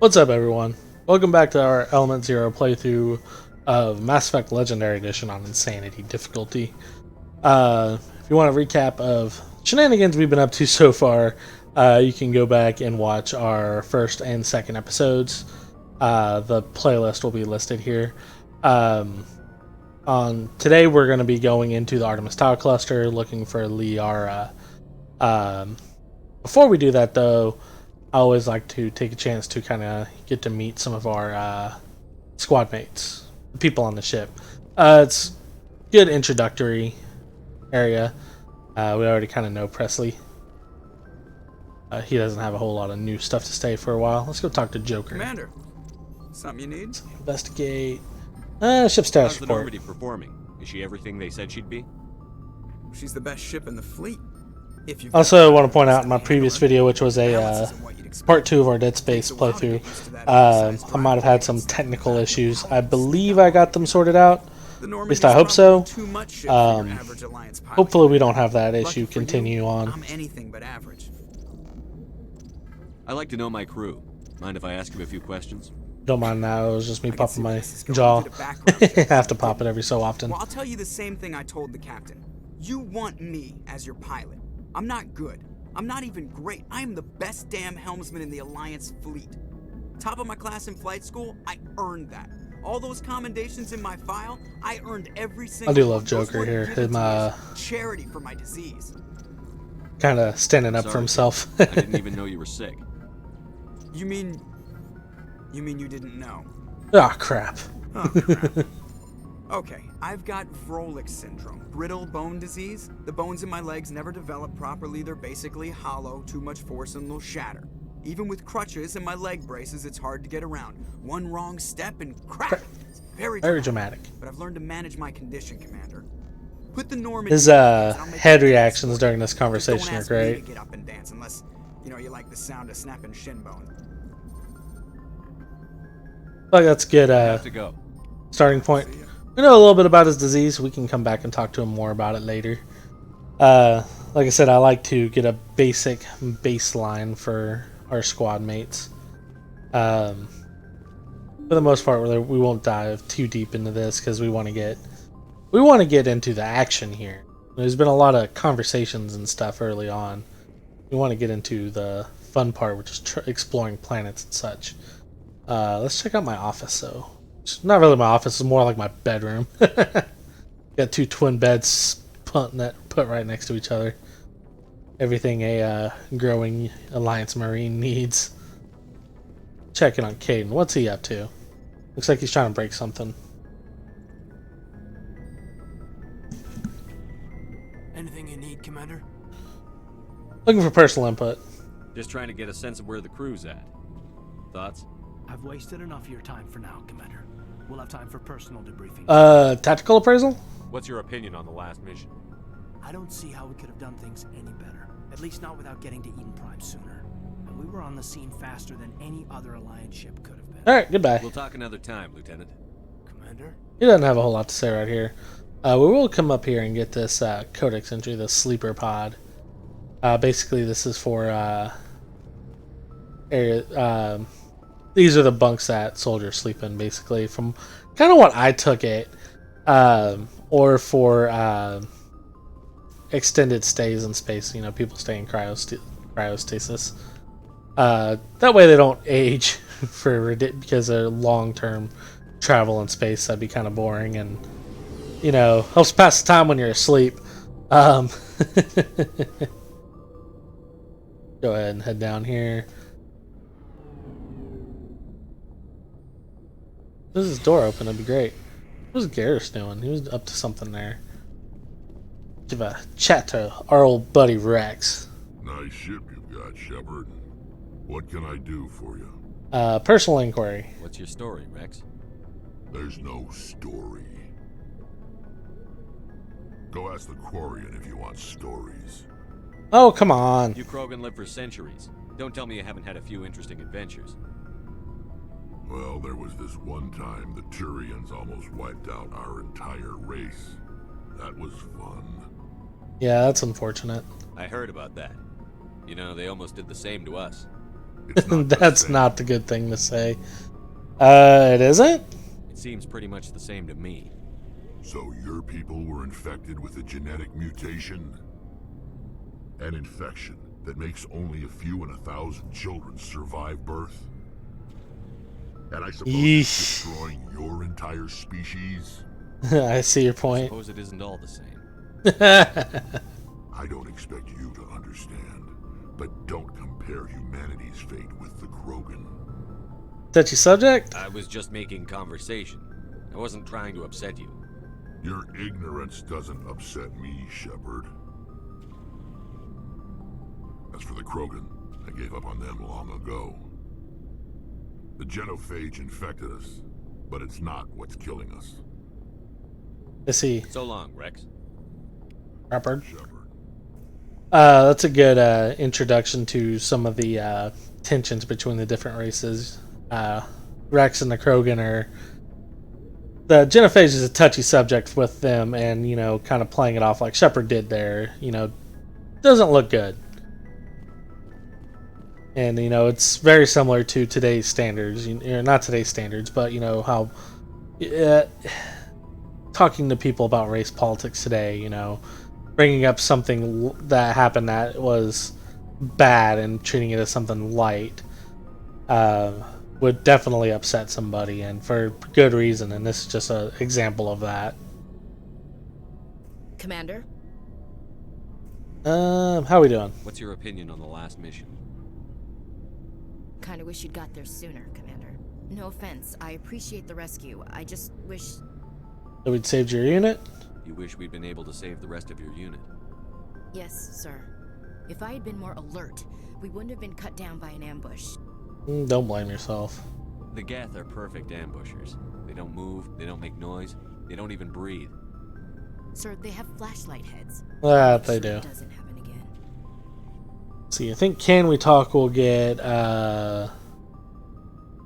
What's up, everyone? Welcome back to our Element Zero playthrough of Mass Effect Legendary Edition on Insanity difficulty. If you want a recap of shenanigans we've been up to so far, you can go back and watch our first and second episodes. The playlist will be listed here. On today, we're going to be going into the Artemis Tau cluster, looking for Liara. Before we do that, though, I always like to take a chance to kind of get to meet some of our squad mates, the people on the ship. It's a good introductory area. We already kind of know Presley. He doesn't have a whole lot of new stuff to say for a while. Let's go talk to Joker. Commander, something you need? Let's investigate. Ship status How's the report. Normandy performing? Is she everything they said she'd be? She's the best ship in the fleet. If you've Also, want to point out in my previous video, which was a part 2 of our Dead Space playthrough, I might have had some technical issues. I believe I got them sorted out. At least I hope so. Hopefully we don't have that issue continue on. I'm anything but average. I like to know my crew. Mind if I ask you a few questions? Don't mind now, it was just me popping my jaw. I have to pop it every so often. Well, I'll tell you the same thing I told the captain. You want me as your pilot. I'm not good. I'm not even great. I am the best damn helmsman in the Alliance fleet. Top of my class in flight school, I earned that. All those commendations in my file, I earned every single I do love one. Those Joker weren't here. given Him, to me as charity for my disease. kind of standing up for Sorry, himself. I didn't even know you were sick. You mean you didn't know? Ah, crap. Oh, crap. Okay, I've got Vrolik syndrome, brittle bone disease. The bones in my legs never develop properly. They're basically hollow, too much force and they'll shatter. Even with crutches and my leg braces, it's hard to get around. One wrong step and crack! It's very dramatic. But I've learned to manage my condition, Commander. Put the Normandy His in and I'll make head you dance. reactions during this Just conversation don't are ask me great. to get up and dance unless, you like the sound of snapping shin bone. Like that's a good I have to go. starting point. We know a little bit about his disease. We can come back and talk to him more about it later. Like I said, I like to get a basic baseline for our squad mates. For the most part, we won't dive too deep into this because we want to get into the action here. There's been a lot of conversations and stuff early on. We want to get into the fun part, which is exploring planets and such. Let's check out my office, though. It's not really my office, it's more like my bedroom. Got two twin beds put right next to each other. Everything a growing Alliance Marine needs. Checking on Caden. What's he up to? Looks like he's trying to break something. Anything you need, Commander? Looking for personal input. Just trying to get a sense of where the crew's at. Thoughts? I've wasted enough of your time for now, Commander. We'll have time for personal debriefing. Tactical appraisal? What's your opinion on the last mission? I don't see how we could have done things any better. At least not without getting to Eden Prime sooner. And we were on the scene faster than any other Alliance ship could have been. Alright, goodbye. We'll talk another time, Lieutenant. Commander? He doesn't have a whole lot to say right here. We will come up here and get this codex entry, the sleeper pod. Basically, this is for area. These are the bunks that soldiers sleep in, basically, from kind of what I took it, or for extended stays in space. People stay in cryostasis. That way they don't age because of long-term travel in space. That'd be kind of boring, and helps pass the time when you're asleep. Go ahead and head down here. This is door open, that'd be great. What was Garrus doing? He was up to something there. Give a chat to our old buddy Rex. Nice ship you've got, Shepard. What can I do for you? Personal inquiry. What's your story, Rex? There's no story. Go ask the Quarian if you want stories. Oh, come on. You Krogan lived for centuries. Don't tell me you haven't had a few interesting adventures. Well, there was this one time the Turians almost wiped out our entire race. That was fun. Yeah, that's unfortunate. I heard about that. They almost did the same to us. It's not the That's same. not the good thing to say. It isn't? It seems pretty much the same to me. So your people were infected with a genetic mutation? An infection that makes only a few in 1,000 children survive birth? And I suppose it's destroying your entire species? I see your I point. suppose it isn't all the same. I don't expect you to understand, but don't compare humanity's fate with the Krogan. Touchy subject? I was just making conversation. I wasn't trying to upset you. Your ignorance doesn't upset me, Shepard. As for the Krogan, I gave up on them long ago. The genophage infected us, but it's not what's killing us. I see. So long, Rex. Shepard. Shepard. That's a good introduction to some of the tensions between the different races. Rex and the Krogan are... The genophage is a touchy subject with them, and, you know, kind of playing it off like Shepard did there, you know, doesn't look good. And, you know, it's very similar to today's standards. Not today's standards, but, you know, how... talking to people about race politics today, you know, bringing up something that happened that was bad and treating it as something light would definitely upset somebody, and for good reason, and this is just an example of that. Commander? How we doing? What's your opinion on the last mission? Kinda wish you'd got there sooner, Commander. No offense, I appreciate the rescue. I just wish... So we'd saved your unit? You wish we'd been able to save the rest of your unit. Yes, sir. If I had been more alert, we wouldn't have been cut down by an ambush. Don't blame yourself. The Geth are perfect ambushers. They don't move, they don't make noise, they don't even breathe. Sir, they have flashlight heads. That they Sure do. it doesn't happen again. See, I think Can We Talk will get,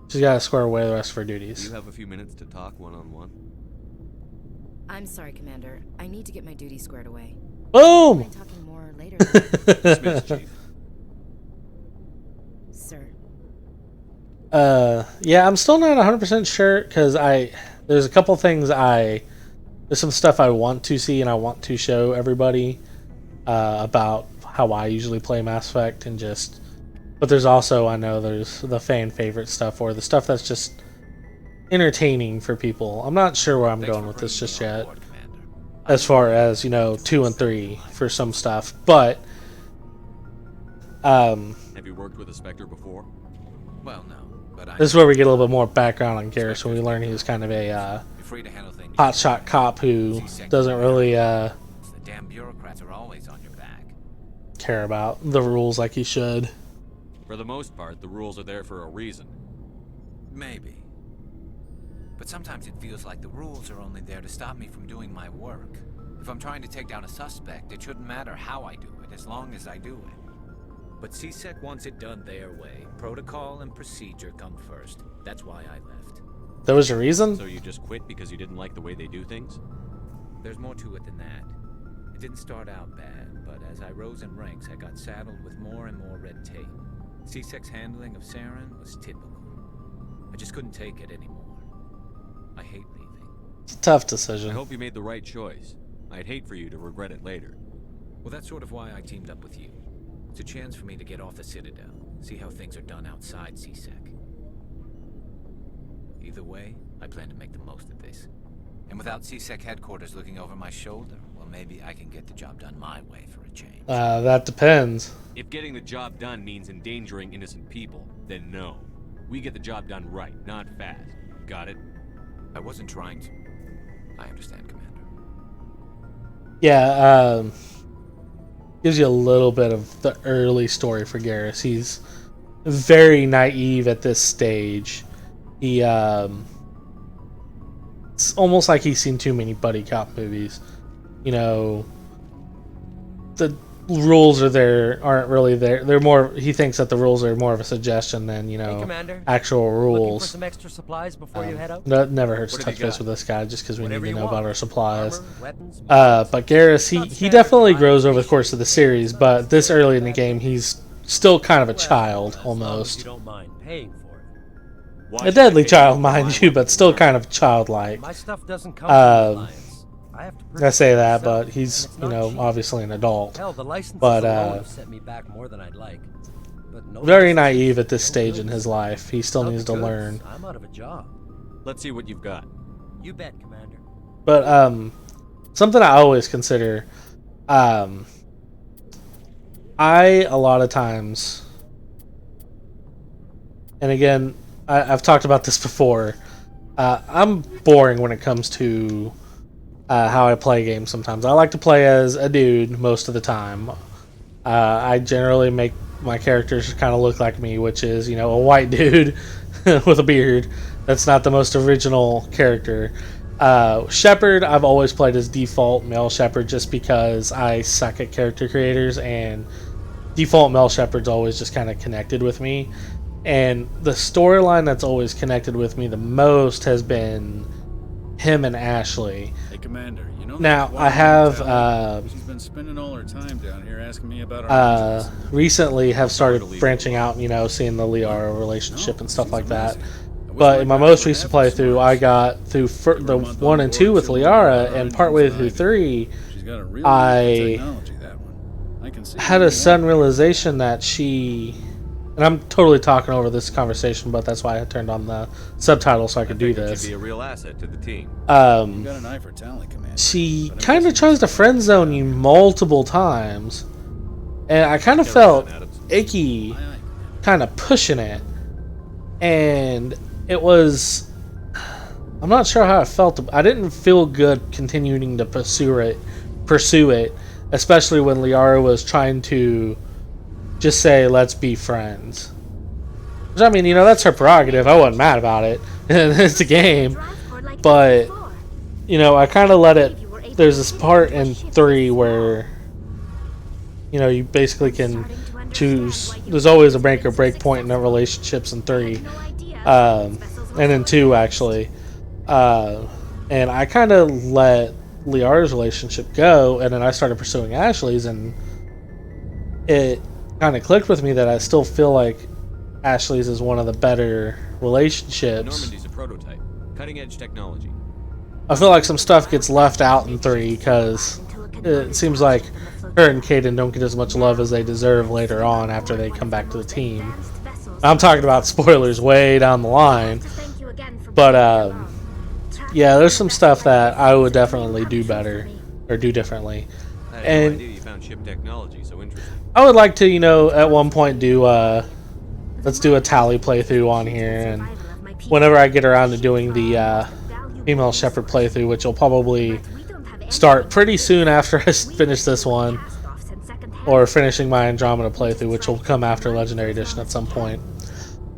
she's got to square away the rest of her Do duties. you have a few minutes to talk one-on-one? I'm sorry, Commander. I need to get my duties squared away. Boom! Mind talking more later, Dismissed, Chief. sir? Yeah, I'm still not 100% sure, because there's a couple things there's some stuff I want to see and I want to show everybody about how I usually play Mass Effect, and just, but there's also, I know there's the fan favorite stuff, or the stuff that's just entertaining for people. I'm not sure where I'm going with this just yet, as far as, you know, 2 and 3 for some stuff, but Have you worked with a Spectre before? Well, no, but I... this is where we get a little bit more background on Garrus, when we learn he was kind of a You're free to handle things. hotshot cop who doesn't really The damn bureaucrats are always on your back. care about the rules like he should. For the most part, the rules are there for a reason. Maybe. But sometimes it feels like the rules are only there to stop me from doing my work. If I'm trying to take down a suspect, it shouldn't matter how I do it, as long as I do it. But CSEC wants it done their way. Protocol and procedure come first. That's why I left. There was a reason? So you just quit because you didn't like the way they do things? There's more to it than that. It didn't start out bad, but as I rose in ranks, I got saddled with more and more red tape. CSEC's handling of Saren was typical. I just couldn't take it anymore. I hate leaving. It's a tough I decision. hope you made the right choice. I'd hate for you to regret it later. Well, that's sort of why I teamed up with you. It's a chance for me to get off the Citadel, see how things are done outside CSEC. Either way, I plan to make the most of this. And without CSEC headquarters looking over my shoulder, well, maybe I can get the job done my way for a change. That depends. If getting the job done means endangering innocent people, then no. We get the job done right, not fast. Got it? I wasn't trying to. I understand, Commander. Yeah, gives you a little bit of the early story for Garrus. He's very naive at this stage. He, it's almost like he's seen too many buddy cop movies. You know, the rules aren't really there. They're more, he thinks that the rules are more of a suggestion than, you know, Hey, Commander. actual Looking for rules. some extra supplies before you head out? That never hurts to What have touch you base got? with this guy, just because we need Whatever to you know want. about our supplies. Armor, weapons, But Garrus, he definitely grows over the course of the series, but this early in the game, he's still kind of a Well, child, as long as almost. you don't mind paying for it. Why A should I deadly pay child, for mind my you, but still work? kind of childlike. My stuff doesn't come from the Alliance. I have to I purchase say it that, myself, but he's, and it's you not know, cheap. obviously an adult. Hell, the licenses But, alone have sent me back more than I'd like. But no Very licenses, naive at this no stage in goods. his life. He still Without needs the to goods, learn. I'm out of a job. Let's see what you've got. You bet, Commander. But something I always consider, I a lot of times, and again, I've talked about this before. I'm boring when it comes to how I play games. Sometimes I like to play as a dude most of the time. I generally make my characters kind of look like me, which is, you know, a white dude with a beard. That's not the most original character. Shepherd, I've always played as default male Shepherd just because I suck at character creators, and default male Shepherd's always just kind of connected with me. And the storyline that's always connected with me the most has been him and Ashley. Hey, Commander, you know Now, that I have she's been spending all her time down here asking me about our recently have started branching out, you know, seeing the Liara relationship and stuff like that. But in my most recent playthrough, I got through the 1 and 2 with Liara, and partway through 3, I had a sudden realization that she, and I'm totally talking over this conversation, but that's why I turned on the subtitle so I could do this. She'd be a real asset to the team. You got an eye for talent, Commander. She kind of tries to friend zone you multiple times, and I kind of felt icky, kind of pushing it, and it was, I'm not sure how I felt. I didn't feel good continuing to pursue it, especially when Liara was trying to just say, let's be friends. Which, I mean, you know, that's her prerogative. I wasn't mad about it. It's a game. But, you know, I kind of let it, there's this part in 3 where, you know, you basically can choose, there's always a make or break point in the relationships in 3. And in 2, actually. And I kind of let Liara's relationship go, and then I started pursuing Ashley's, and it kind of clicked with me that I still feel like Ashley's is one of the better relationships. Normandy's a prototype. Cutting edge technology. I feel like some stuff gets left out in 3 because it seems like her and Kaden don't get as much love as they deserve later on after they come back to the team. I'm talking about spoilers way down the line, but yeah, there's some stuff that I would definitely do better or do differently. I had no idea you found ship technology so interesting. I would like to, you know, at one point do let's do a tally playthrough on here, and whenever I get around to doing the female shepherd playthrough, which will probably start pretty soon after I finish this one, or finishing my Andromeda playthrough, which will come after Legendary Edition at some point.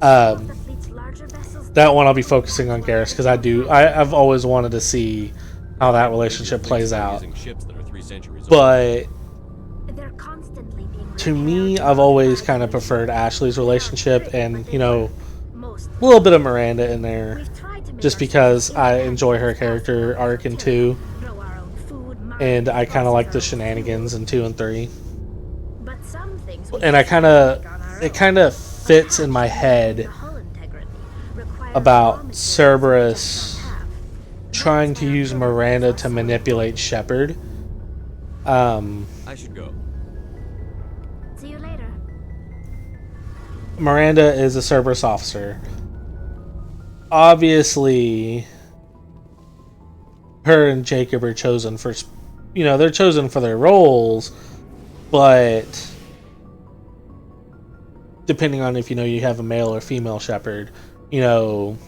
That one I'll be focusing on Garrus, because I've always wanted to see how that relationship plays out. But to me, I've always kind of preferred Ashley's relationship, and, you know, a little bit of Miranda in there, just because I enjoy her character arc in 2, and I kind of like the shenanigans in 2 and 3. And it kind of fits in my head about Cerberus trying to use Miranda to manipulate Shepard. I should go. See you later. Miranda is a Cerberus officer. Obviously, her and Jacob are chosen for, you know, they're chosen for their roles, but depending on if, you know, you have a male or female shepherd, you know,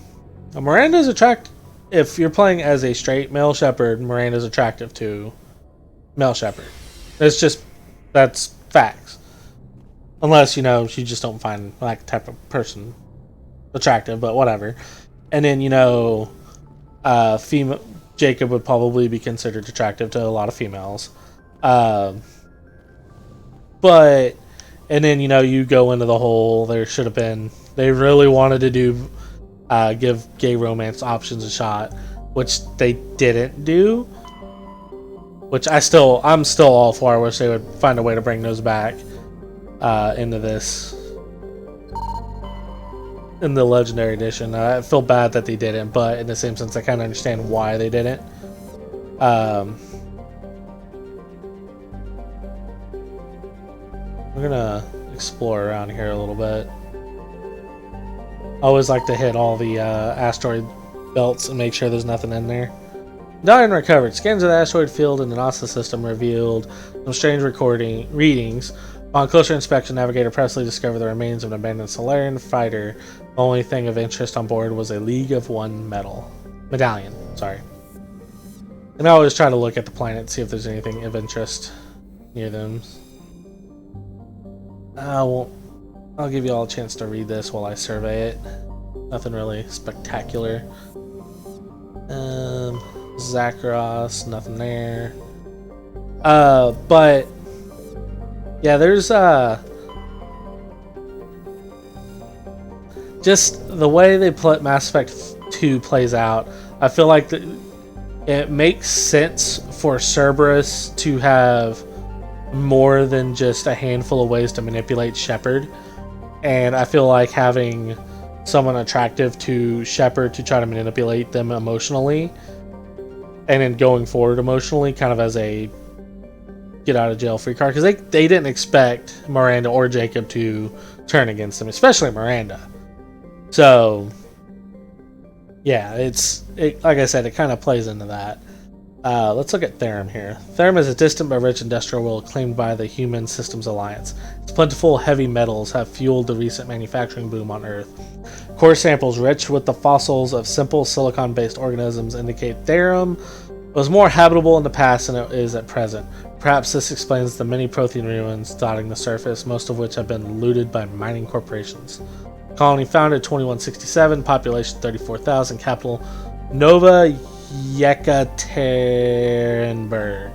Miranda's attractive. If you're playing as a straight male shepherd, Miranda's attractive to male shepherd. That's facts. Unless, you know, you just don't find that type of person attractive, but whatever. And then, you know, female Jacob would probably be considered attractive to a lot of females. But, and then, you know, you go into the whole, they really wanted to do, give gay romance options a shot, which they didn't do. Which I'm still all for. I wish they would find a way to bring those back. into this in the Legendary Edition. I feel bad that they didn't, but in the same sense, I kind of understand why they didn't. We're gonna explore around here a little bit. I always like to hit all the asteroid belts and make sure there's nothing in there. Done recovered. Scans of the asteroid field in the NASA system revealed some strange readings. On closer inspection, Navigator Presley discovered the remains of an abandoned Solarian fighter. The only thing of interest on board was a League of One medallion. Sorry. And I always try to look at the planet and see if there's anything of interest near them. I'll give you all a chance to read this while I survey it. Nothing really spectacular. Zakharos, nothing there. But yeah, there's just the way they Mass Effect 2 plays out. I feel like it makes sense for Cerberus to have more than just a handful of ways to manipulate Shepard, and I feel like having someone attractive to Shepard to try to manipulate them emotionally, and then going forward emotionally, kind of as a get out of jail free card, because they didn't expect Miranda or Jacob to turn against them, especially Miranda. So yeah, like I said, it kind of plays into that. Let's look at Therum here. Therum is a distant but rich industrial world claimed by the Human Systems Alliance. Its plentiful heavy metals have fueled the recent manufacturing boom on Earth. Core samples rich with the fossils of simple silicon-based organisms indicate Therum was more habitable in the past than it is at present. Perhaps this explains the many protein ruins dotting the surface, most of which have been looted by mining corporations. Colony founded 2167, population 34,000, capital Nova Yekaterinburg.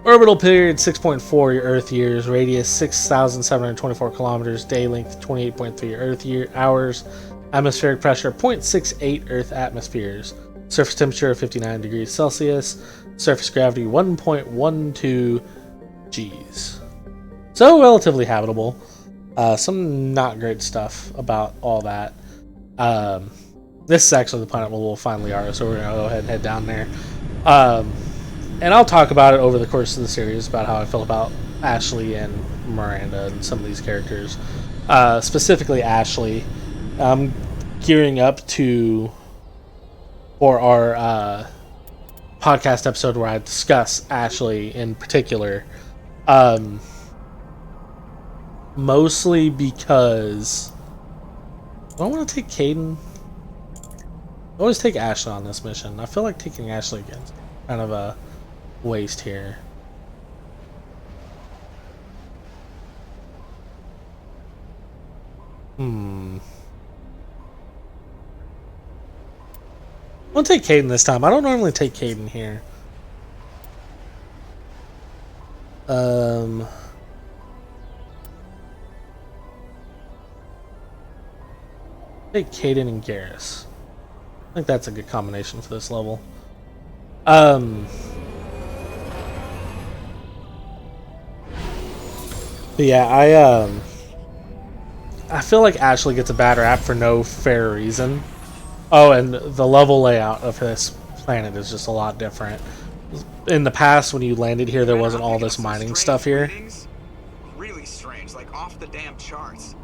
Orbital period 6.4 Earth years, radius 6,724 kilometers, day length 28.3 Earth hours, atmospheric pressure 0.68 Earth atmospheres, surface temperature 59 degrees Celsius, surface gravity 1.12 Gs. So relatively habitable. Some not great stuff about all that. This is actually the planet where we'll find Liara, so we're going to go ahead and head down there. And I'll talk about it over the course of the series, about how I feel about Ashley and Miranda and some of these characters. Specifically Ashley. I'm gearing up for our podcast episode where I discuss Ashley in particular. Mostly because I don't want to take Caden. I always take Ashley on this mission. I feel like taking Ashley again is kind of a waste here. I'm gonna take Caden this time. I don't normally take Caden here. Take Caden and Garrus. I think that's a good combination for this level. But yeah, I feel like Ashley gets a bad rap for no fair reason. Oh, and the level layout of this planet is just a lot different. In the past, when you landed here, there wasn't all this mining stuff here. Really strange, like off the damn charts.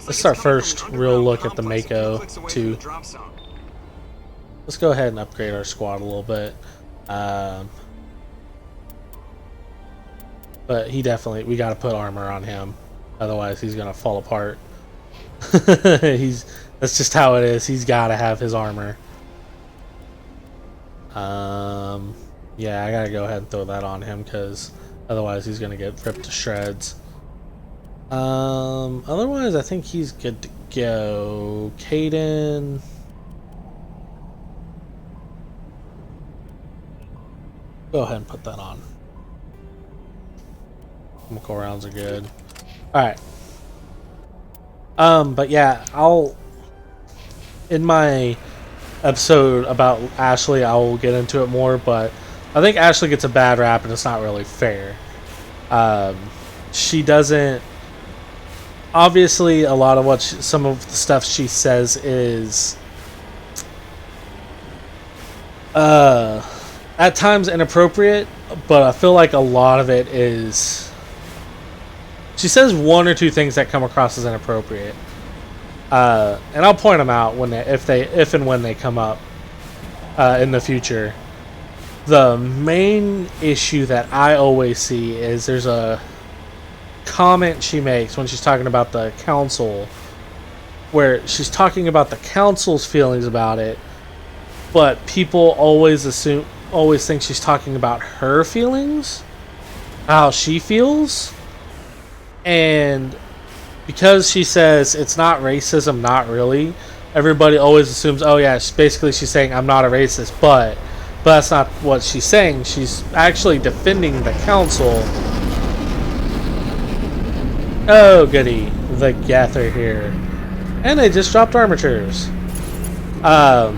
This is our first real look at the Mako 2. Let's go ahead and upgrade our squad a little bit. But we gotta put armor on him. Otherwise he's gonna fall apart. That's just how it is. He's gotta have his armor. Yeah, I gotta go ahead and throw that on him, because otherwise he's gonna get ripped to shreds. Otherwise I think he's good to go. Caden. Go ahead and put that on. Chemical rounds are good. Alright. But yeah, in my episode about Ashley, I will get into it more, but I think Ashley gets a bad rap and it's not really fair. She doesn't obviously a lot of what some of the stuff she says is at times inappropriate, but I feel like a lot of it is, she says one or two things that come across as inappropriate, and I'll point them out when if and when they come up in the future. The main issue that I always see is there's a comment she makes when she's talking about the council, where she's talking about the council's feelings about it, but people always think she's talking about her feelings, how she feels, and because she says it's not racism, not really, everybody always assumes, oh yeah, she's saying I'm not a racist, but that's not what she's saying. She's actually defending the council. Oh goody, the Gather here. And they just dropped armatures. But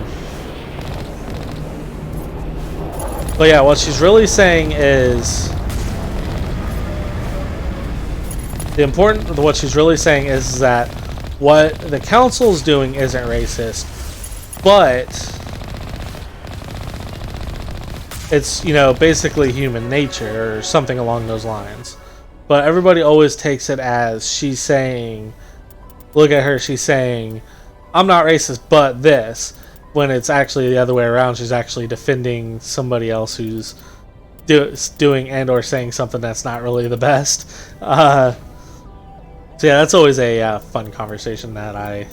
yeah, what she's really saying is what she's really saying is that what the council's doing isn't racist, but it's, basically human nature or something along those lines. But everybody always takes it as she's saying, look at her, she's saying, I'm not racist, but this. When it's actually the other way around, she's actually defending somebody else who's doing and or saying something that's not really the best. So yeah, that's always a fun conversation that I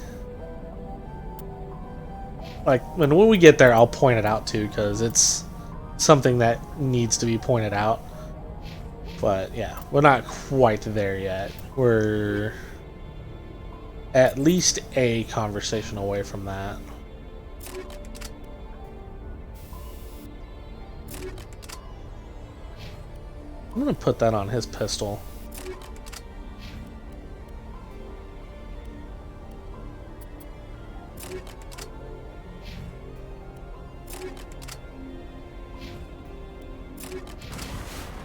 like. When we get there, I'll point it out too, because it's something that needs to be pointed out. But yeah, we're not quite there yet. We're at least a conversation away from that. I'm gonna put that on his pistol.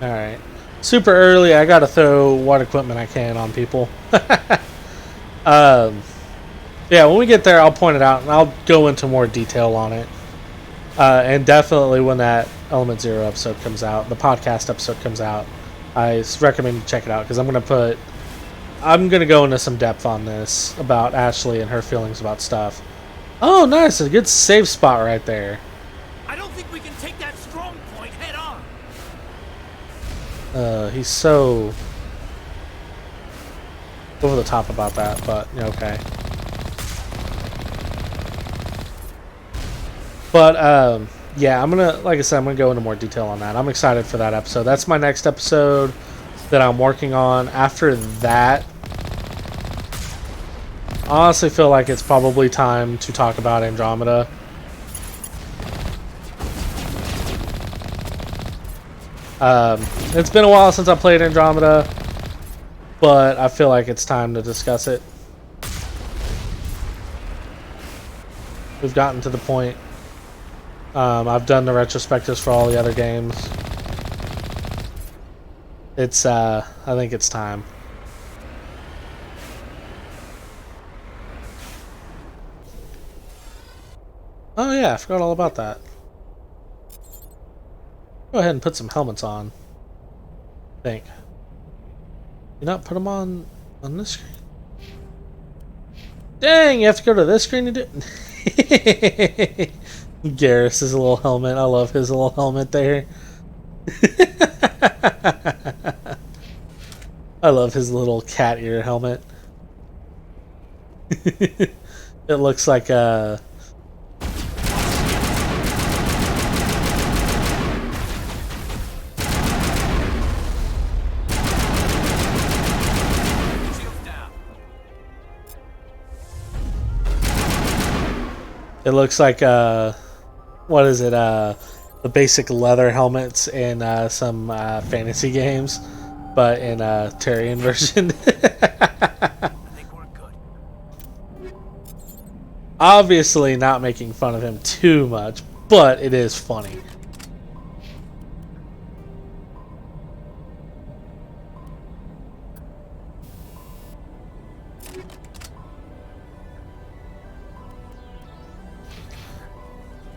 Alright. Super early, I gotta throw what equipment I can on people. Yeah, when we get there, I'll point it out and I'll go into more detail on it. And definitely when that Element Zero episode comes out, the podcast episode comes out, I recommend you check it out, because I'm gonna go into some depth on this about Ashley and her feelings about stuff. Oh, nice, a good save spot right there. I don't think we can take that strong point head on. He's so over the top about that, but okay. But yeah, like I said, I'm gonna go into more detail on that. I'm excited for that episode. That's my next episode that I'm working on. After that, I honestly feel like it's probably time to talk about Andromeda. It's been a while since I played Andromeda, but I feel like it's time to discuss it. We've gotten to the point. I've done the retrospectives for all the other games. I think it's time. Oh yeah, I forgot all about that. Go ahead and put some helmets on. I think. You not put them on this screen? Dang, you have to go to this screen to do it? Garrus's little helmet. I love his little helmet there. I love his little cat ear helmet. It looks like a... It looks like what is it? The basic leather helmets in some fantasy games, but in a Tyrion version. I think we're good. Obviously not making fun of him too much, but it is funny.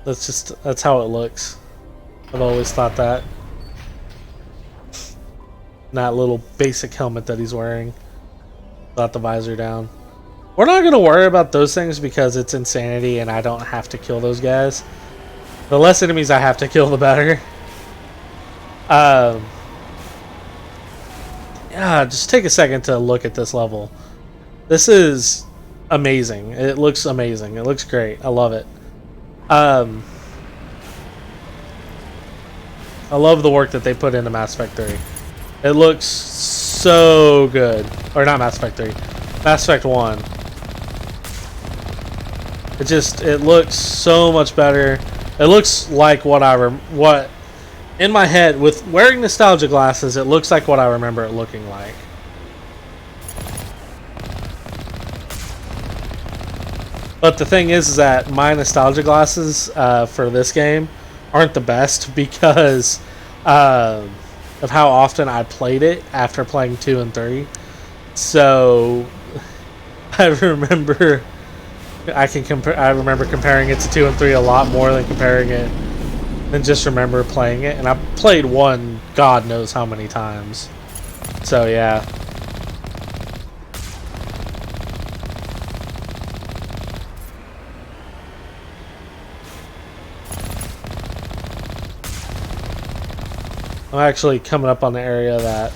That's how it looks. I've always thought that. That little basic helmet that he's wearing. Without the visor down. We're not going to worry about those things because it's insanity and I don't have to kill those guys. The less enemies I have to kill, the better. Yeah, just take a second to look at this level. This is amazing. It looks amazing. It looks great. I love it. I love the work that they put into Mass Effect 3. It looks so good. Or not Mass Effect 3. Mass Effect 1. It looks so much better. It looks like what in my head, with wearing nostalgia glasses, it looks like what I remember it looking like. But the thing is that my nostalgia glasses for this game aren't the best because of how often I played it after playing 2 and 3. So I remember comparing it to 2 and 3 a lot more than comparing it than just remember playing it. And I played 1 God knows how many times. So yeah. I'm actually coming up on the area that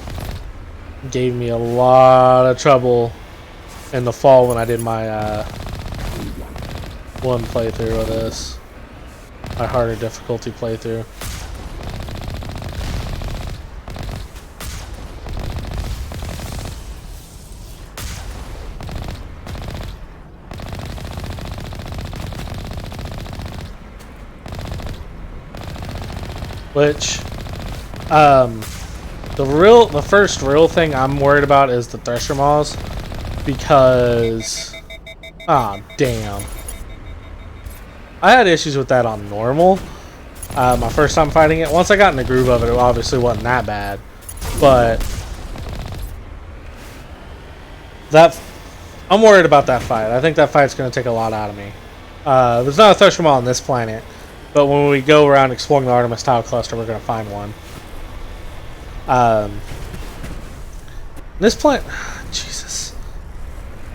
gave me a lot of trouble in the fall when I did my one playthrough of this. My harder difficulty playthrough. Which the first real thing I'm worried about is the Thresher Maws, because damn, I had issues with that on normal my first time fighting it. Once I got in the groove of it, it obviously wasn't that bad, but I'm worried about that fight. I think that fight's going to take a lot out of me. There's not a Thresher Maw on this planet, but when we go around exploring the Artemis Tile Cluster, we're going to find one. This planet, Jesus,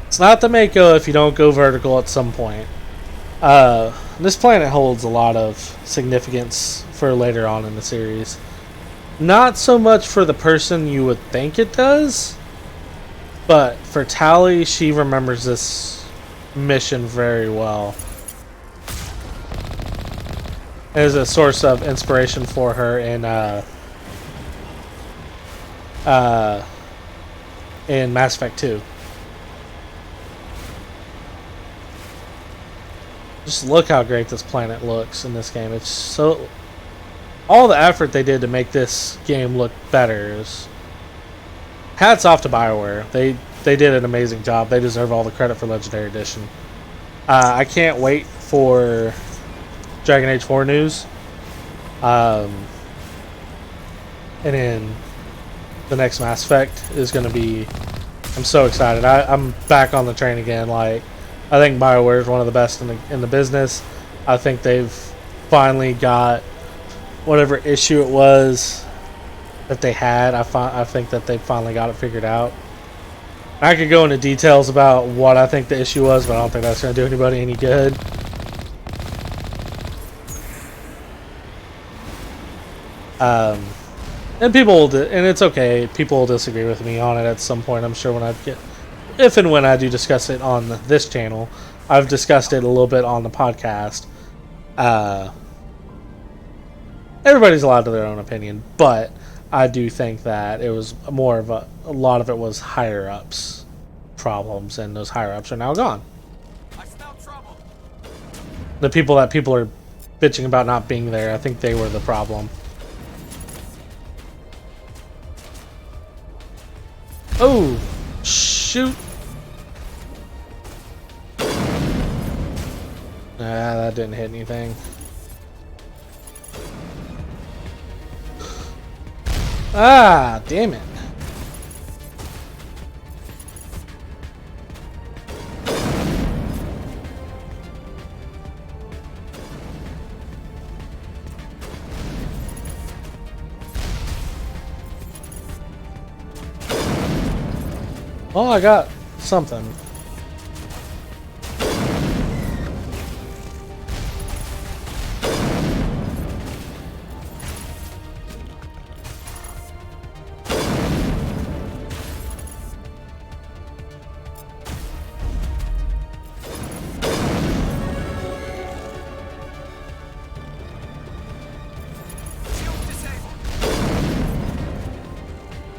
it's not the Mako if you don't go vertical at some point. This planet holds a lot of significance for later on in the series. Not so much for the person you would think it does, but for Tali, she remembers this mission very well. As a source of inspiration for her in Mass Effect 2. Just look how great this planet looks in this game. It's so... all the effort they did to make this game look better is... hats off to BioWare. They did an amazing job. They deserve all the credit for Legendary Edition. I can't wait for Dragon Age 4 news. And then the next Mass Effect is going to be... I'm so excited. I'm back on the train again. Like, I think BioWare is one of the best in the business. I think they've finally got whatever issue it was that they had. I think that they finally got it figured out. I could go into details about what I think the issue was, but I don't think that's going to do anybody any good. And it's okay. People will disagree with me on it at some point. I'm sure if and when I do discuss it on this channel. I've discussed it a little bit on the podcast. Everybody's allowed to their own opinion, but I do think that it was more of a lot of it was higher ups problems, and those higher ups are now gone. I smell trouble. The people that people are bitching about not being there, I think they were the problem. Oh, shoot. That didn't hit anything. Ah, damn it. Oh, I got something.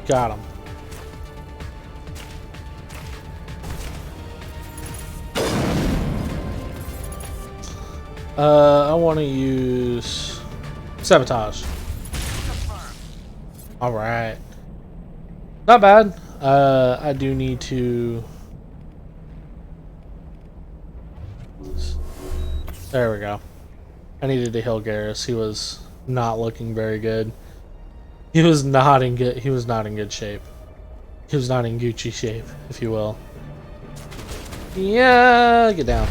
Got him. I want to use sabotage. All right. Not bad. I do need to. There we go. I needed to heal Garrus. He was not looking very good. He was not in good. He was not in good shape. He was not in Gucci shape, if you will. Yeah, get down.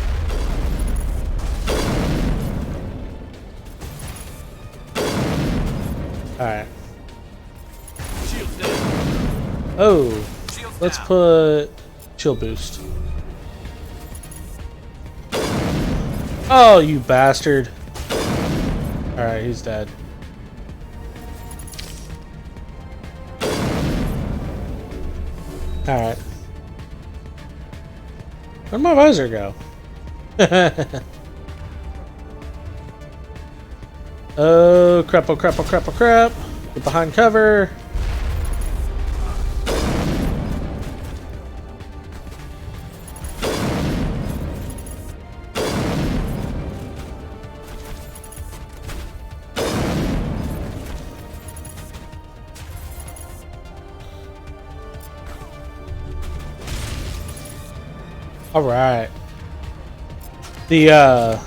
All right. Oh, let's put shield boost. Oh, you bastard! All right, he's dead. All right. Where'd my visor go? Oh crap! Oh crap! Oh crap! Oh crap! Get behind cover. All right. The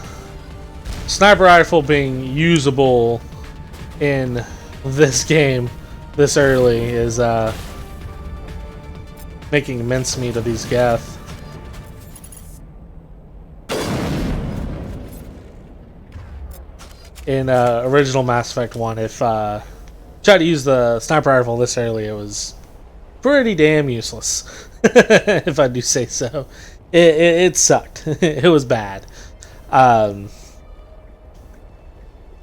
sniper rifle being usable in this game this early is making mincemeat of these Geth. In original Mass Effect 1, if tried to use the sniper rifle this early, it was pretty damn useless, if I do say so. It sucked. It was bad.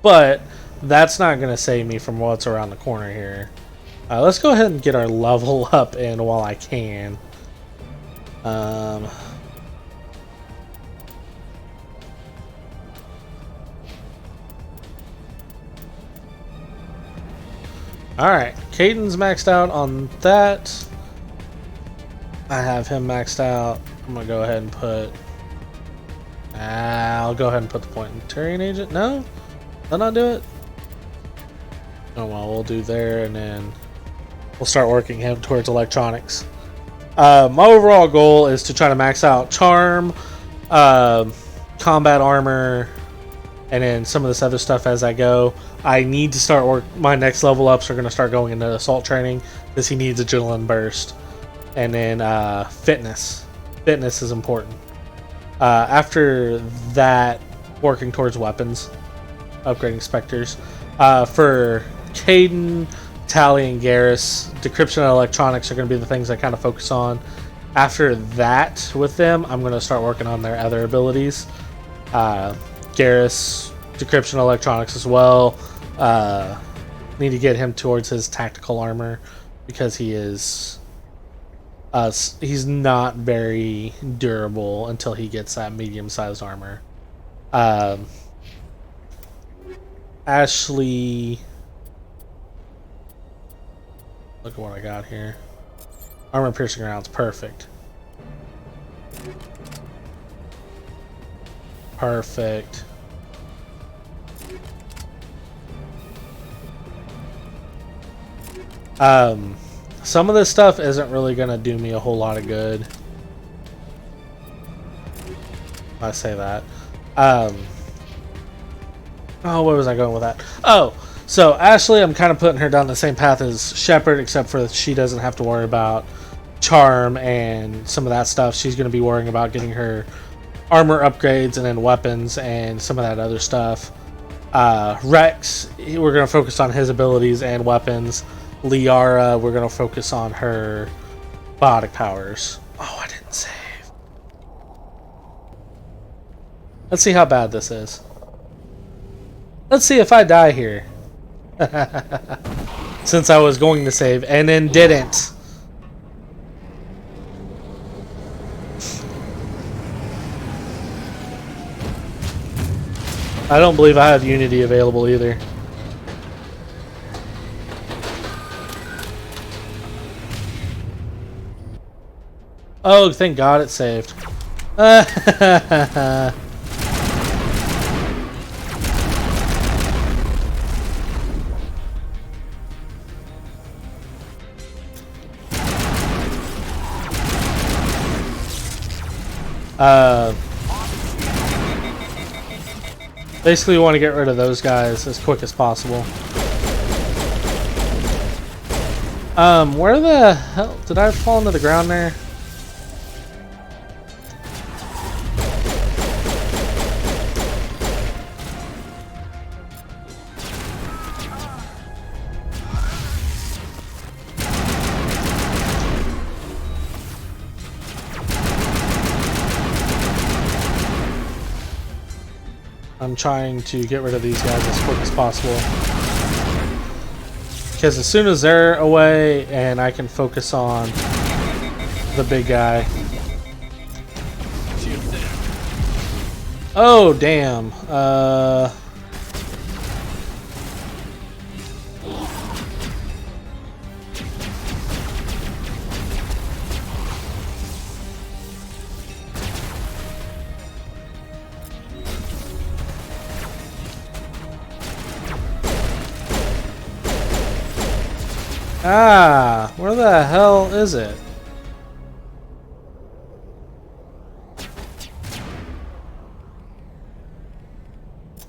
But that's not going to save me from what's around the corner here. Let's go ahead and get our level up in while I can. Alright, Caden's maxed out on that. I have him maxed out. I'm gonna go ahead and put. I'll go ahead and put the point in Turian agent. No, did not do it. Oh well, we'll do there, and then we'll start working him towards electronics. My overall goal is to try to max out charm, combat armor, and then some of this other stuff as I go. I need to start work. My next level ups are going to start going into assault training because he needs adrenaline burst, and then fitness. Fitness is important. After that, working towards weapons, upgrading specters. For Caden, Tally, and Garrus, decryption and electronics are going to be the things I kind of focus on. After that, with them, I'm going to start working on their other abilities. Garrus, decryption and electronics as well. Need to get him towards his tactical armor because he is he's not very durable until he gets that medium-sized armor. Ashley, look at what I got here. Armor piercing rounds, perfect. Perfect. Some of this stuff isn't really gonna do me a whole lot of good. I say that. Oh, where was I going with that? Oh, so Ashley, I'm kind of putting her down the same path as Shepard, except for she doesn't have to worry about charm and some of that stuff. She's going to be worrying about getting her armor upgrades and then weapons and some of that other stuff. Rex, we're going to focus on his abilities and weapons. Liara, we're going to focus on her Biotic powers. Oh, I didn't save. Let's see how bad this is. Let's see if I die here. Since I was going to save and then didn't. I don't believe I have Unity available either. Oh, thank God it saved. Basically, we want to get rid of those guys as quick as possible. Where the hell did I fall into the ground there? I'm trying to get rid of these guys as quick as possible. Because as soon as they're away and I can focus on the big guy. Oh, damn. Ah, where the hell is it?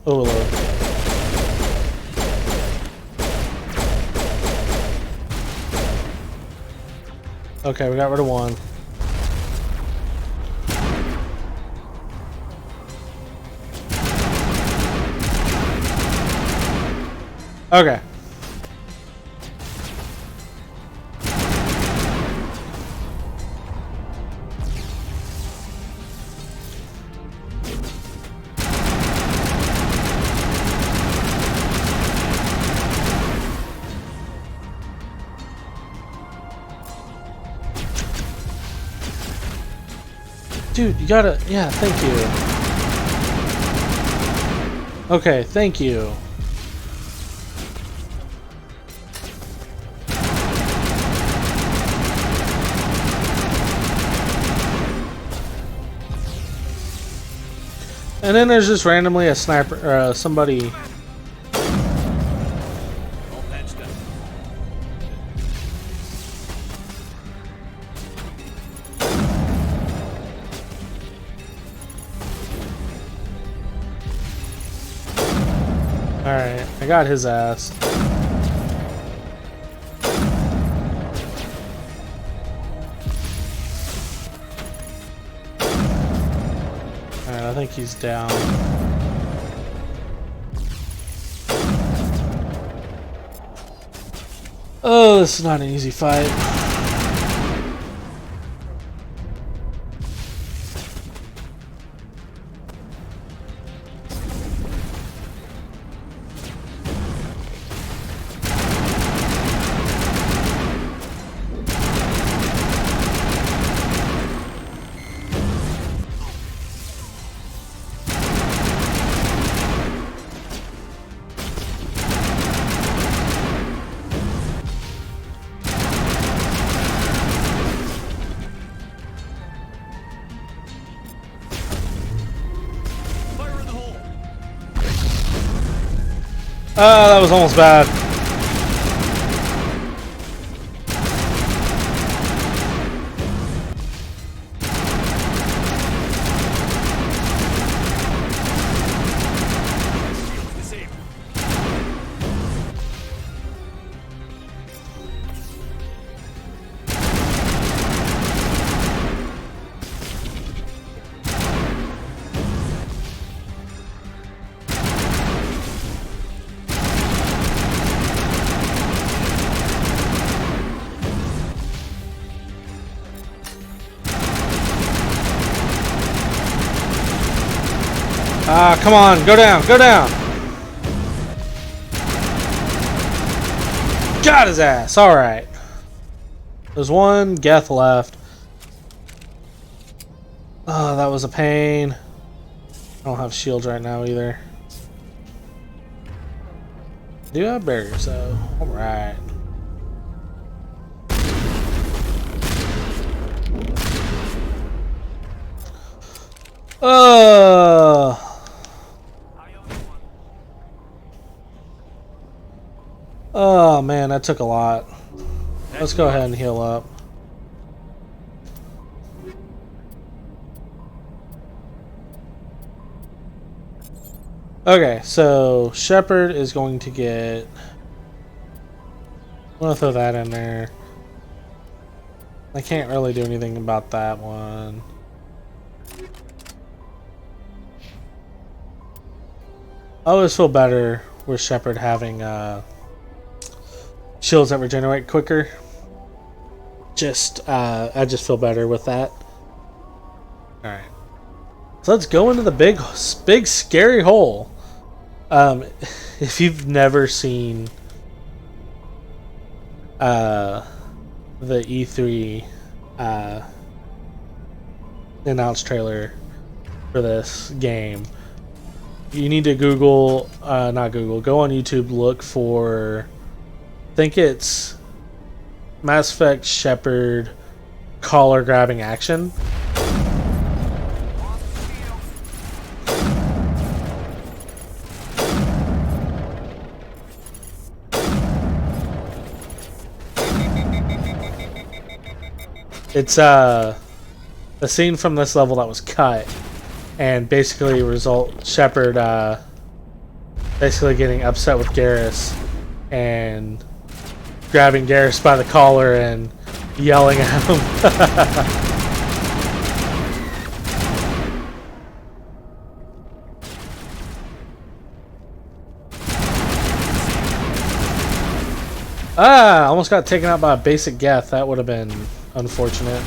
Overload. Okay, we got rid of one. Okay. Dude, you gotta... Yeah, thank you. Okay, thank you. And then there's just randomly a sniper, or somebody... Alright, I got his ass. Alright, I think he's down. Oh, this is not an easy fight. Ah, that was almost bad. Ah, come on, go down, go down. Got his ass. All right. There's one Geth left. Oh, that was a pain. I don't have shields right now either. I do have barriers though. All right. Oh man, that took a lot. Let's go ahead and heal up. Okay, so Shepherd is going to get... I'm gonna throw that in there. I can't really do anything about that one. I always feel better with Shepherd having shields that regenerate quicker. I just feel better with that. Alright. So let's go into the big scary hole. If you've never seen the E3 announced trailer for this game, you need to go on YouTube, look for, I think it's Mass Effect Shepherd collar grabbing action. It's a scene from this level that was cut, and basically Shepherd basically getting upset with Garrus and grabbing Garrus by the collar and yelling at him. Almost got taken out by a basic Geth. That would have been unfortunate.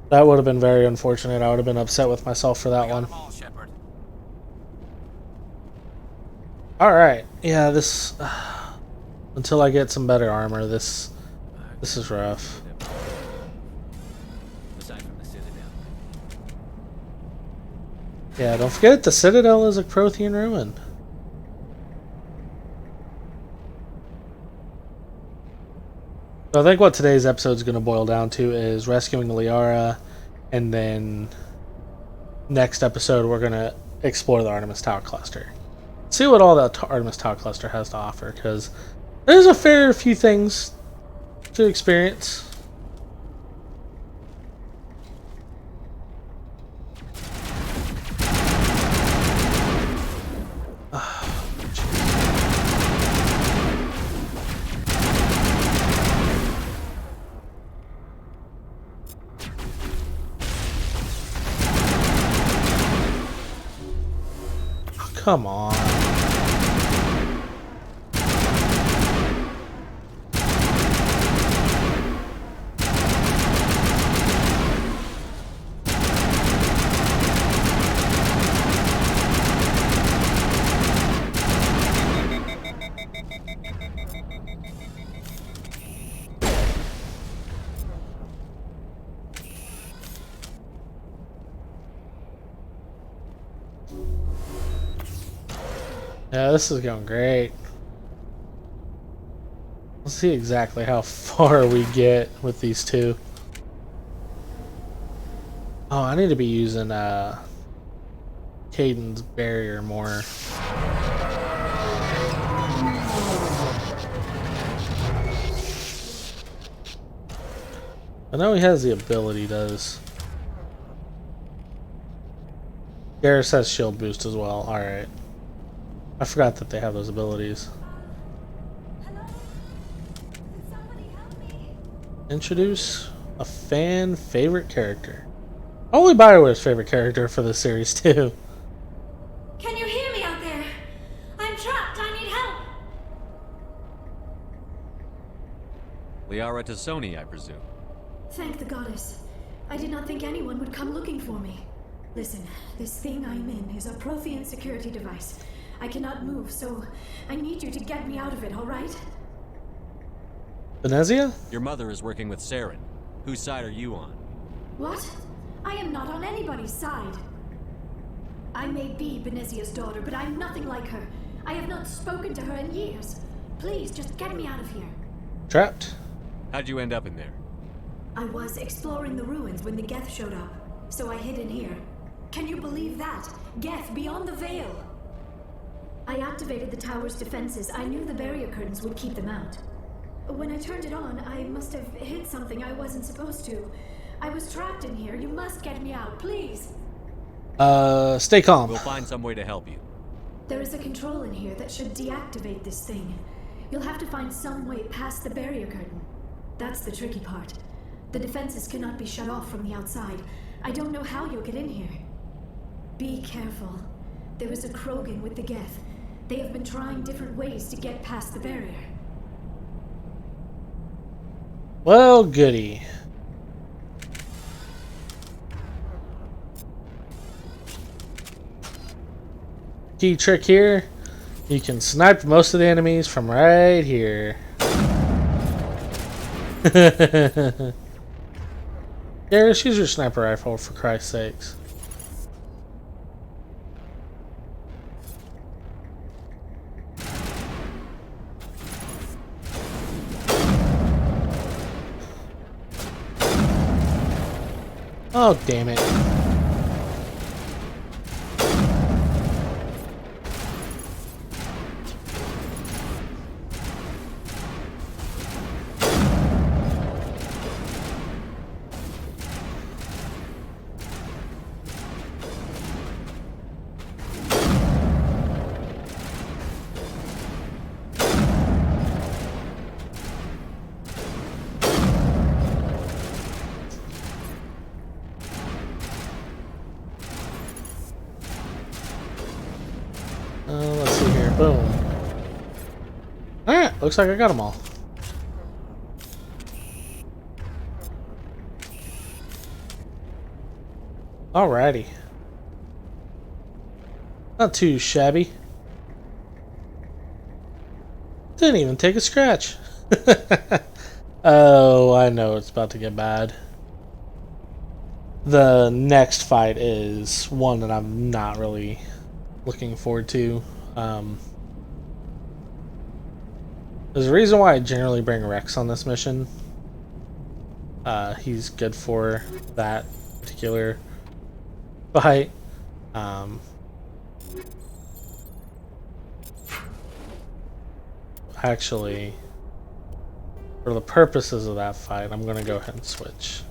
That would have been very unfortunate. I would have been upset with myself for that one. Alright. Yeah, this... until I get some better armor, this is rough. Yeah, don't forget the Citadel is a Prothean ruin. So I think what today's episode is going to boil down to is rescuing Liara, and then next episode we're going to explore the Artemis Tau Cluster. See what all the Artemis Tau Cluster has to offer, because there's a fair few things to experience. Come on. Yeah, this is going great. Let's see exactly how far we get with these two. Oh, I need to be using Caden's barrier more. I know he has the ability, does. Garrus has shield boost as well. Alright. I forgot that they have those abilities. Hello? Can somebody help me? Introduce a fan favorite character. Only BioWare's favorite character for this series too. Can you hear me out there? I'm trapped. I need help. Liara T'soni, I presume. Thank the goddess. I did not think anyone would come looking for me. Listen, this thing I'm in is a Prothean security device. I cannot move, so I need you to get me out of it, all right? Venezia? Your mother is working with Saren. Whose side are you on? What? I am not on anybody's side. I may be Benezia's daughter, but I'm nothing like her. I have not spoken to her in years. Please, just get me out of here. Trapped? How'd you end up in there? I was exploring the ruins when the Geth showed up, so I hid in here. Can you believe that? Geth beyond the veil! I activated the tower's defenses. I knew the barrier curtains would keep them out. When I turned it on, I must have hit something I wasn't supposed to. I was trapped in here. You must get me out, please. Stay calm. We'll find some way to help you. There is a control in here that should deactivate this thing. You'll have to find some way past the barrier curtain. That's the tricky part. The defenses cannot be shut off from the outside. I don't know how you'll get in here. Be careful. There is a Krogan with the Geth. They have been trying different ways to get past the barrier. Well, goody. Key trick here, you can snipe most of the enemies from right here. Yeah, just use your sniper rifle for Christ's sakes. Oh, damn it. Let's see here. Boom. Alright, looks like I got them all. Alrighty. Not too shabby. Didn't even take a scratch. Oh, I know it's about to get bad. The next fight is one that I'm not really looking forward to. There's a reason why I generally bring Rex on this mission. He's good for that particular fight. Actually, for the purposes of that fight, I'm going to go ahead and switch.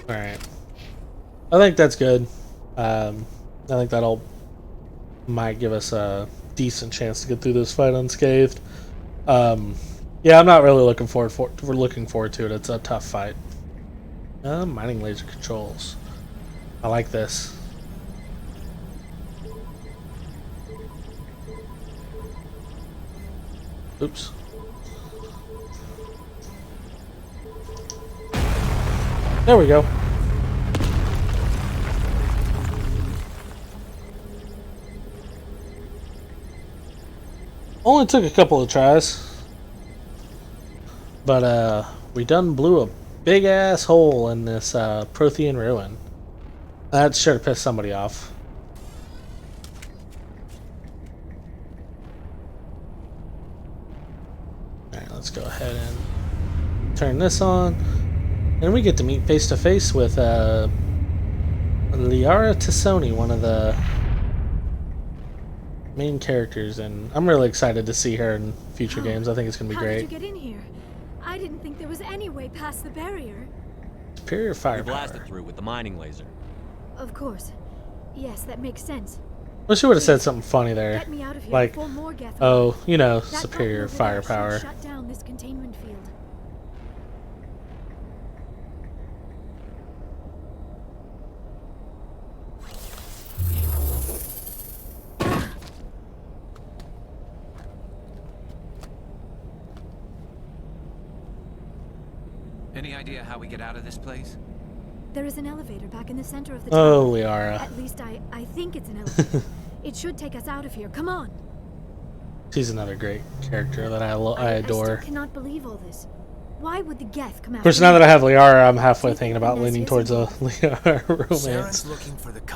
Alright. I think that's good. I think that'll might give us a decent chance to get through this fight unscathed. Yeah, I'm not really looking forward to it. It's a tough fight. Mining laser controls. I like this. Oops. There we go. Only took a couple of tries, but we done blew a big ass hole in this Prothean ruin. That sure to piss somebody off. Alright, let's go ahead and turn this on. And we get to meet face to face with Liara T'soni, one of the main characters, and I'm really excited to see her in future games. I think it's gonna be great. How did you get in here? I didn't think there was any way past the barrier. Superior We firepower. blasted through with the mining laser. Of course. Yes, that makes sense. Wish she would have said something funny there, Get me out of here like, before more Geth oh, you know, That superior button over there should firepower. Shut down this containment field. Any idea how we get out of this place? There is an elevator back in the center of the tower. Oh, Liara. At least I think it's an elevator. It should take us out of here. Come on. She's another great character that I adore. I still cannot believe all this. Why would the Geth come after Of course, now that I have Liara, I'm halfway thinking about leaning towards a Liara romance.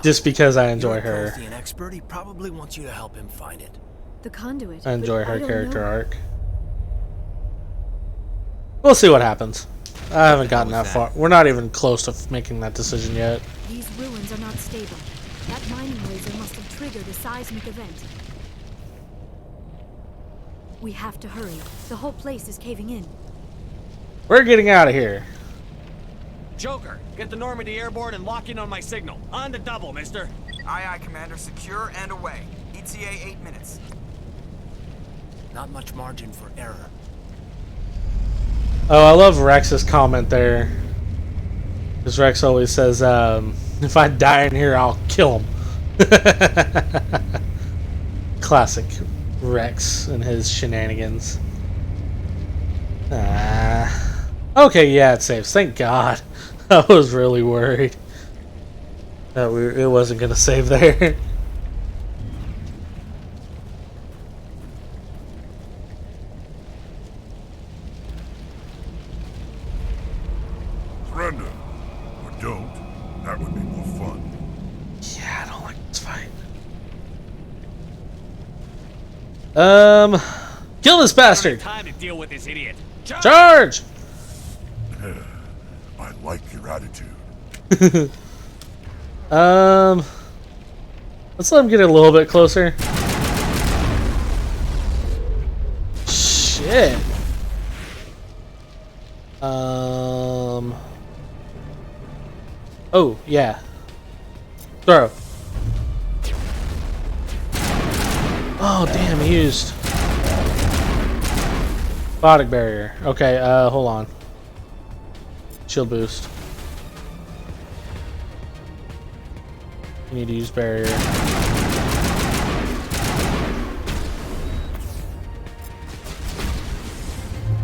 Just because I enjoy her. An expert, he probably wants you to help him find it. The conduit. I enjoy her don't character know. arc. We'll see what happens. I haven't gotten that far. We're not even close to making that decision yet. These ruins are not stable. That mining laser must have triggered a seismic event. We have to hurry. The whole place is caving in. We're getting out of here. Joker, get the Normandy airborne and lock in on my signal. On the double, mister. Aye, aye, Commander. Secure and away. ETA 8 minutes. Not much margin for error. Oh, I love Rex's comment there. Because Rex always says, if I die in here, I'll kill him. Classic Rex and his shenanigans. Okay, yeah, it saves. Thank God. I was really worried that it wasn't going to save there. Surrender. Or don't. That would be more fun. Yeah, I don't like this fight. Kill this bastard! Time to deal with this idiot. Charge! I like your attitude. Let's let him get a little bit closer. Shit. Oh, yeah. Throw. Oh, damn, he used Bodic barrier. Okay, hold on. Shield boost. You need to use barrier.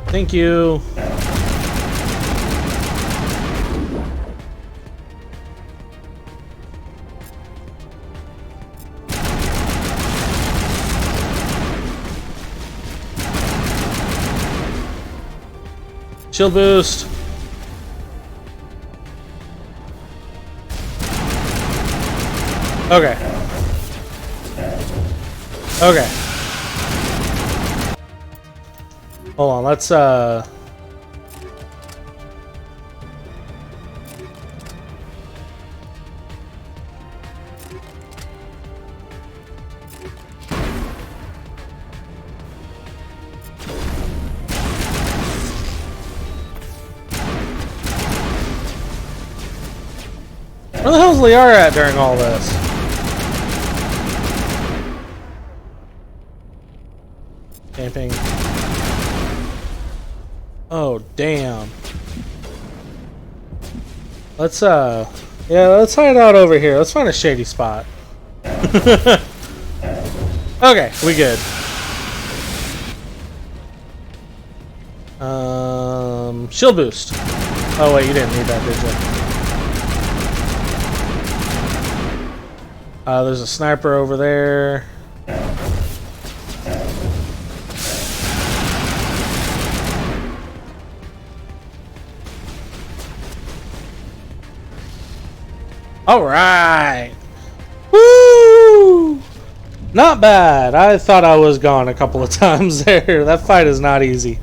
Thank you. Shield boost. Okay. Okay. Hold on, let's where the hell's Liara at during all this? Camping. Oh, damn. Let's, yeah, let's hide out over here. Let's find a shady spot. Okay, we good. Shield boost. Oh, wait, you didn't need that, did you? There's a sniper over there. All right. Woo! Not bad. I thought I was gone a couple of times there. That fight is not easy.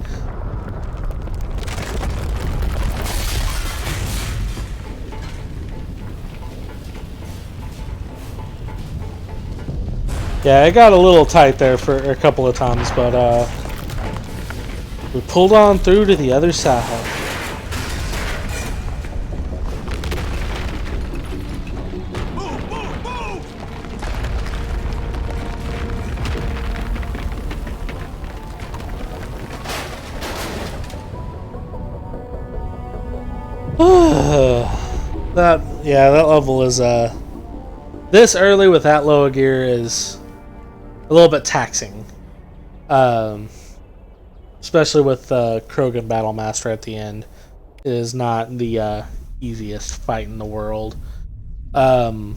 Yeah, it got a little tight there for a couple of times, but we pulled on through to the other side. That level is this early with that low of gear is a little bit taxing, especially with Krogan Battle Master at the end. It is not the easiest fight in the world. And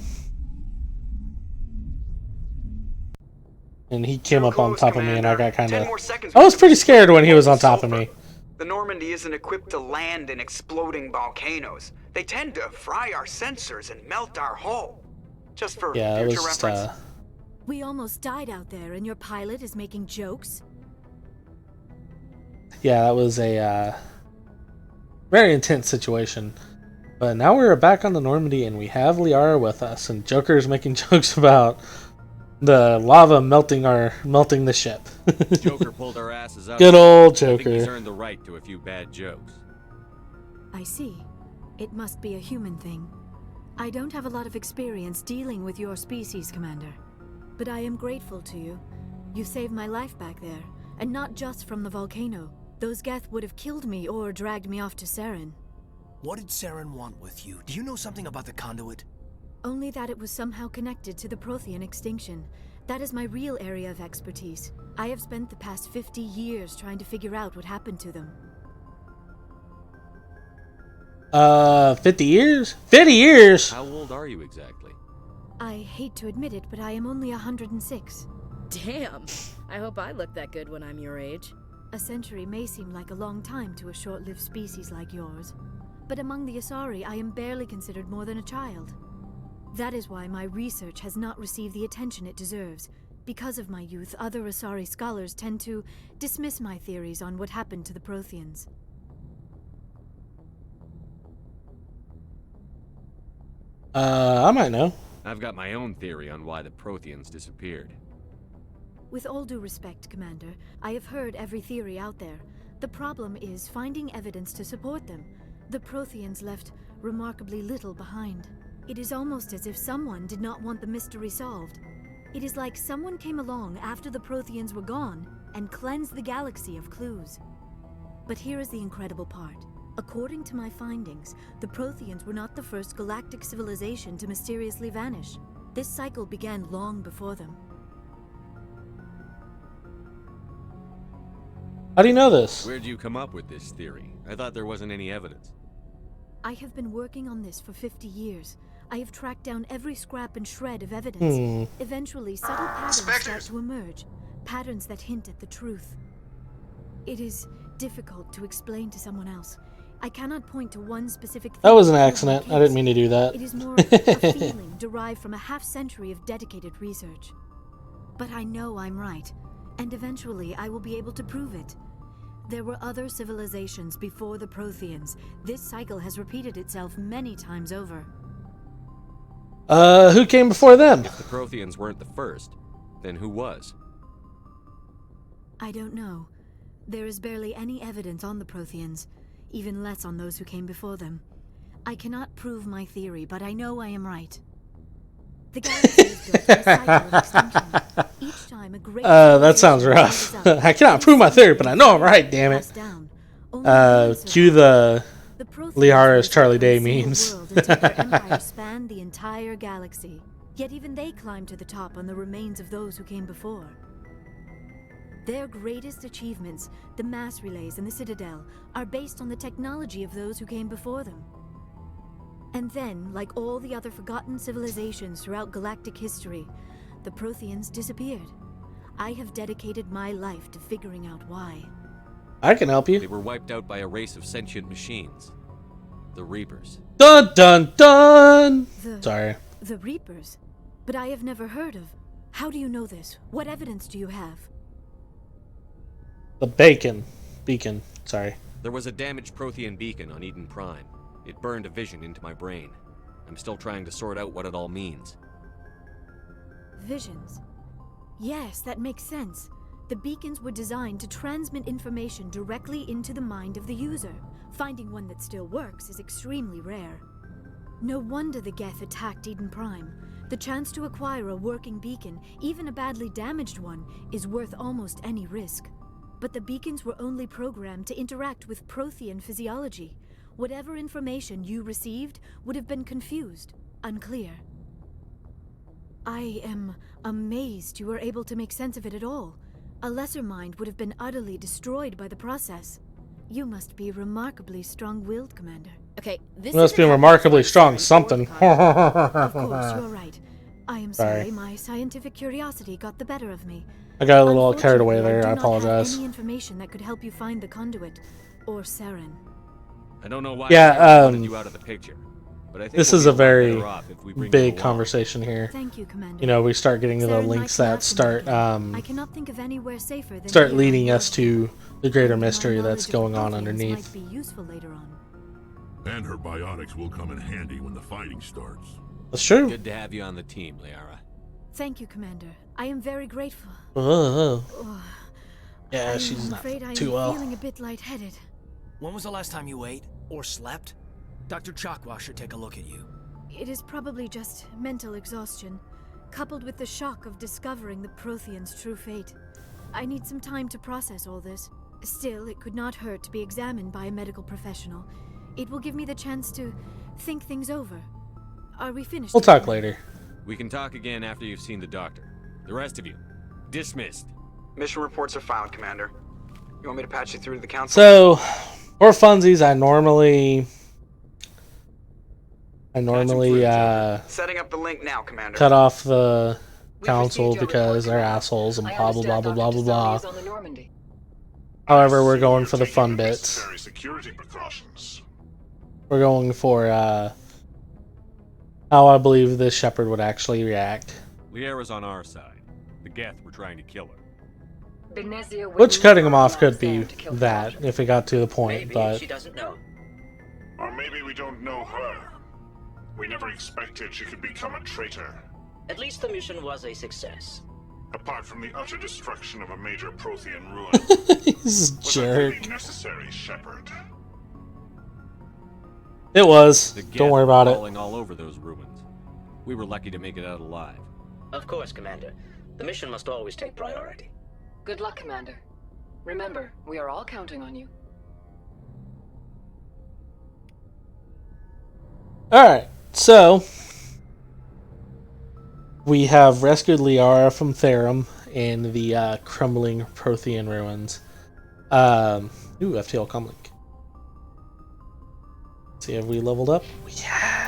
he came up on top of me, and I got kind of... I was pretty scared when he was on top of me. The Normandy isn't equipped to land in exploding volcanoes. They tend to fry our sensors and melt our hull. Just for future reference. We almost died out there, and your pilot is making jokes? Yeah, that was a very intense situation. But now we're back on the Normandy, and we have Liara with us, and Joker is making jokes about the lava melting the ship. Joker pulled our asses up. Good old Joker. I think he's earned the right to a few bad jokes. I see. It must be a human thing. I don't have a lot of experience dealing with your species, Commander. But I am grateful to you. You saved my life back there, and not just from the volcano. Those Geth would have killed me or dragged me off to Saren. What did Saren want with you? Do you know something about the conduit? Only that it was somehow connected to the Prothean extinction. That is my real area of expertise. I have spent the past 50 years trying to figure out what happened to them. 50 years? 50 years? How old are you exactly? I hate to admit it, but I am only 106. Damn. I hope I look that good when I'm your age. A century may seem like a long time to a short-lived species like yours. But among the Asari, I am barely considered more than a child. That is why my research has not received the attention it deserves. Because of my youth, other Asari scholars tend to dismiss my theories on what happened to the Protheans. I might know. I've got my own theory on why the Protheans disappeared. With all due respect, Commander, I have heard every theory out there. The problem is finding evidence to support them. The Protheans left remarkably little behind. It is almost as if someone did not want the mystery solved. It is like someone came along after the Protheans were gone and cleansed the galaxy of clues. But here is the incredible part. According to my findings, the Protheans were not the first galactic civilization to mysteriously vanish. This cycle began long before them. How do you know this? Where'd you come up with this theory? I thought there wasn't any evidence. I have been working on this for 50 years. I have tracked down every scrap and shred of evidence. Eventually, subtle patterns start to emerge. Patterns that hint at the truth. It is difficult to explain to someone else. I cannot point to one specific thing. That was an accident. I didn't mean to do that. It is more a feeling derived from a half-century of dedicated research. But I know I'm right, and eventually I will be able to prove it. There were other civilizations before the Protheans. This cycle has repeated itself many times over. Who came before them? If the Protheans weren't the first, then who was? I don't know. There is barely any evidence on the Protheans, even less on those who came before them. I cannot prove my theory, but I know I am right. The galaxy is built on a cycle of extinction. Each time a great that sounds rough. I cannot prove my theory, but I know I'm right, damn it. Cue the Liara's Charlie Day memes. Their empire spanned the entire galaxy. Yet even they climbed to the top on the remains of those who came before. Their greatest achievements, the mass relays and the Citadel, are based on the technology of those who came before them. And then, like all the other forgotten civilizations throughout galactic history, the Protheans disappeared. I have dedicated my life to figuring out why. I can help you. They were wiped out by a race of sentient machines. The Reapers. Dun dun dun! Sorry. The Reapers? But I have never heard of. How do you know this? What evidence do you have? The beacon. Sorry. There was a damaged Prothean beacon on Eden Prime. It burned a vision into my brain. I'm still trying to sort out what it all means. Visions. Yes, that makes sense. The beacons were designed to transmit information directly into the mind of the user. Finding one that still works is extremely rare. No wonder the Geth attacked Eden Prime. The chance to acquire a working beacon, even a badly damaged one, is worth almost any risk. But the beacons were only programmed to interact with Prothean physiology. Whatever information you received would have been confused, unclear. I am amazed you were able to make sense of it at all. A lesser mind would have been utterly destroyed by the process. You must be remarkably strong-willed, Commander. Okay, this Must be isn't remarkably strong Sorry, something. Of course, you're right. I am Sorry. sorry, my scientific curiosity got the better of me. I got a little carried away Unfortunately, there. I do not have apologize. any information that could help you find the conduit or Saren. I don't know why Yeah, Sarah wanted you out of the picture, but I think This we'll is be a lot very better off if we bring big you along. conversation here. Thank you, Commander. You know, we start getting to the Saren links might that not start I cannot think of anywhere safer than start here leading on us Earth. to the greater My mystery knowledge that's of going the on Protheans underneath. might be useful later on. And her biotics will come in handy when the fighting starts. That's true. Good to have you on the team, Liara. Thank you, Commander. I am very grateful. Oh. Oh, Yeah, I'm she's not afraid I too am well. feeling a bit lightheaded. When was the last time you ate or slept? Dr. Chakwa should take a look at you. It is probably just mental exhaustion, coupled with the shock of discovering the Protheans' true fate. I need some time to process all this. Still, it could not hurt to be examined by a medical professional. It will give me the chance to think things over. Are we finished? We'll talk later. We can talk again after you've seen the doctor. The rest of you, dismissed. Mission reports are filed, Commander. You want me to patch you through to the council? So, for funsies, I normally Setting up the link now, Commander. cut off the council because they're assholes and blah blah blah blah blah blah blah. However, we're going for the fun bits. Security precautions. We're going for how I believe this shepherd would actually react. Liara's on our side. The Geth were trying to kill her. Which cutting him off could be that if it got to the point, but she doesn't know. Or maybe we don't know her. We never expected she could become a traitor. At least the mission was a success. Apart from the utter destruction of a major Prothean ruin. he's a jerk. Was that really necessary, Shepherd? It was. The Geth Don't worry were about it. crawling all over those ruins. We were lucky to make it out alive. Of course, Commander. The mission must always take priority. Good luck, Commander. Remember, we are all counting on you. Alright, so we have rescued Liara from Therum in the crumbling Prothean ruins. FTL comlink. See, have we leveled up? We have.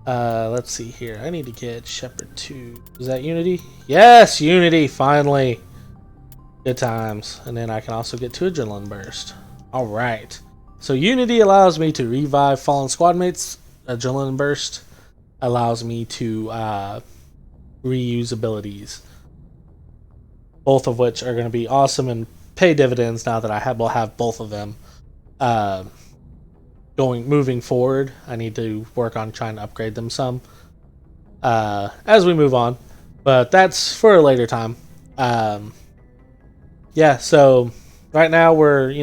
Let's see here. I need to get Shepherd 2. Is that Unity? Yes, Unity, finally. Good times. And then I can also get to Adrenaline Burst. Alright. So Unity allows me to revive fallen squad mates. Adrenaline Burst allows me to reuse abilities. Both of which are going to be awesome and pay dividends now that I will have both of them. Moving forward, I need to work on trying to upgrade them some as we move on, but that's for a later time. Yeah, so right now we're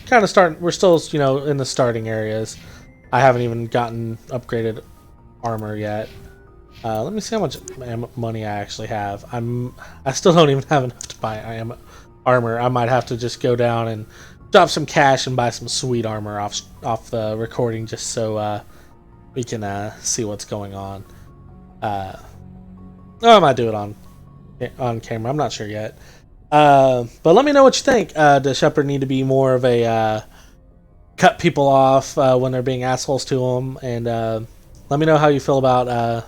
kind of starting. We're still in the starting areas. I haven't even gotten upgraded armor yet. Let me see how much money I actually have. I still don't even have enough to buy armor. I might have to just go down and drop some cash and buy some sweet armor off the recording just so we can see what's going on. I might do it on camera. I'm not sure yet. But let me know what you think. Does Shepherd need to be more of a cut people off when they're being assholes to them? And let me know how you feel about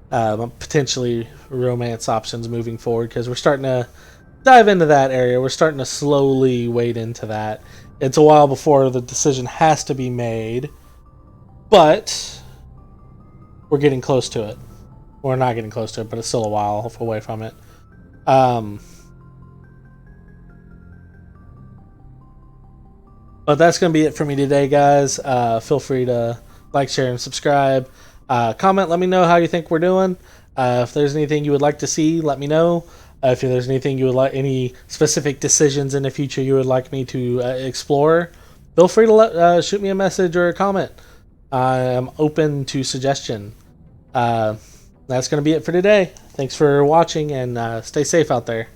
potentially romance options moving forward, because we're starting to dive into that area. We're starting to slowly wade into that. It's a while before the decision has to be made, but we're getting close to it. We're not getting close to it, but it's still a while away from it. But that's going to be it for me today, guys. Feel free to like, share, and subscribe. Comment, let me know how you think we're doing. If there's anything you would like to see, let me know. If there's anything you would like, any specific decisions in the future you would like me to explore, feel free to shoot me a message or a comment. I am open to suggestion. That's going to be it for today. Thanks for watching, and stay safe out there.